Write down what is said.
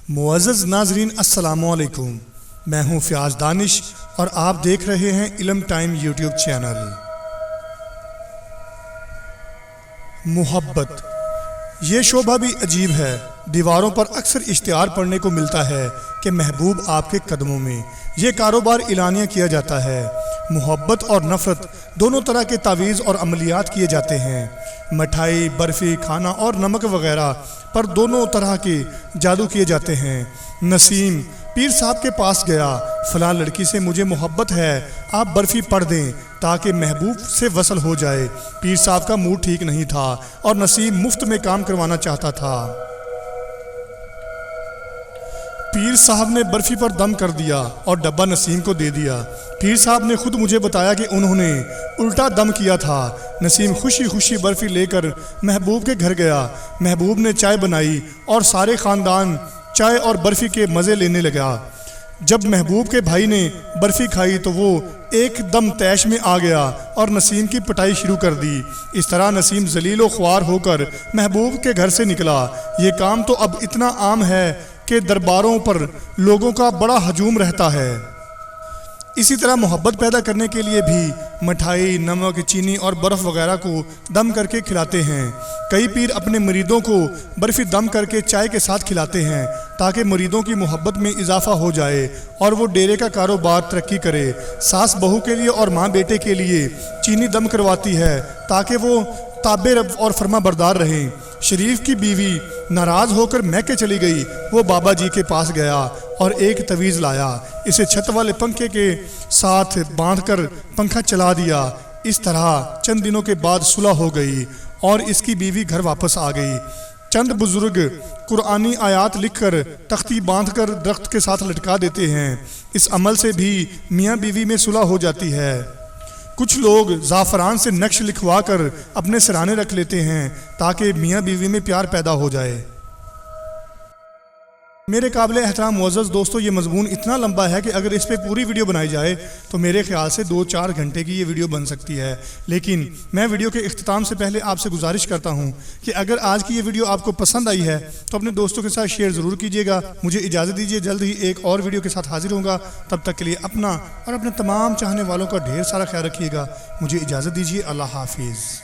معزز ناظرین السلام علیکم، میں ہوں فیاض دانش اور آپ دیکھ رہے ہیں علم ٹائم یوٹیوب چینل۔ محبت، یہ شعبہ بھی عجیب ہے۔ دیواروں پر اکثر اشتہار پڑھنے کو ملتا ہے کہ محبوب آپ کے قدموں میں۔ یہ کاروبار اعلانیہ کیا جاتا ہے۔ محبت اور نفرت دونوں طرح کے تعویذ اور عملیات کیے جاتے ہیں۔ مٹھائی، برفی، کھانا اور نمک وغیرہ پر دونوں طرح کے جادو کیے جاتے ہیں۔ نسیم پیر صاحب کے پاس گیا، فلاں لڑکی سے مجھے محبت ہے، آپ برفی پڑھ دیں تاکہ محبوب سے وصل ہو جائے۔ پیر صاحب کا موڈ ٹھیک نہیں تھا اور نسیم مفت میں کام کروانا چاہتا تھا۔ پیر صاحب نے برفی پر دم کر دیا اور ڈبہ نسیم کو دے دیا۔ پیر صاحب نے خود مجھے بتایا کہ انہوں نے الٹا دم کیا تھا۔ نسیم خوشی خوشی برفی لے کر محبوب کے گھر گیا۔ محبوب نے چائے بنائی اور سارے خاندان چائے اور برفی کے مزے لینے لگا۔ جب محبوب کے بھائی نے برفی کھائی تو وہ ایک دم طیش میں آ گیا اور نسیم کی پٹائی شروع کر دی۔ اس طرح نسیم ذلیل و خوار ہو کر محبوب کے گھر سے نکلا۔ یہ کام تو اب اتنا عام ہے کہ درباروں پر لوگوں کا بڑا ہجوم رہتا ہے۔ اسی طرح محبت پیدا کرنے کے لیے بھی مٹھائی، نمک، چینی اور برف وغیرہ کو دم کر کے کھلاتے ہیں۔ کئی پیر اپنے مریدوں کو برفی دم کر کے چائے کے ساتھ کھلاتے ہیں تاکہ مریدوں کی محبت میں اضافہ ہو جائے اور وہ ڈیرے کا کاروبار ترقی کرے۔ ساس بہو کے لیے اور ماں بیٹے کے لیے چینی دم کرواتی ہے تاکہ وہ تابع اور فرما بردار رہیں۔ شریف کی بیوی ناراض ہو کر میکے چلی گئی۔ وہ بابا جی کے پاس گیا اور ایک تعویذ لایا، اسے چھت والے پنکھے کے ساتھ باندھ کر پنکھا چلا دیا۔ اس طرح چند دنوں کے بعد صلح ہو گئی اور اس کی بیوی گھر واپس آ گئی۔ چند بزرگ قرآنی آیات لکھ کر تختی باندھ کر درخت کے ساتھ لٹکا دیتے ہیں۔ اس عمل سے بھی میاں بیوی میں صلح ہو جاتی ہے۔ کچھ لوگ زعفران سے نقش لکھوا کر اپنے سرانے رکھ لیتے ہیں تاکہ میاں بیوی میں پیار پیدا ہو جائے۔ میرے قابل احترام معزز دوستو، یہ مضمون اتنا لمبا ہے کہ اگر اس پہ پوری ویڈیو بنائی جائے تو میرے خیال سے 2-4 گھنٹے کی یہ ویڈیو بن سکتی ہے۔ لیکن میں ویڈیو کے اختتام سے پہلے آپ سے گزارش کرتا ہوں کہ اگر آج کی یہ ویڈیو آپ کو پسند آئی ہے تو اپنے دوستوں کے ساتھ شیئر ضرور کیجیے گا۔ مجھے اجازت دیجیے، جلد ہی ایک اور ویڈیو کے ساتھ حاضر ہوں گا۔ تب تک کے لیے اپنا اور اپنے تمام چاہنے والوں کا ڈھیر سارا خیال رکھیے گا۔ مجھے اجازت دیجیے، اللہ حافظ۔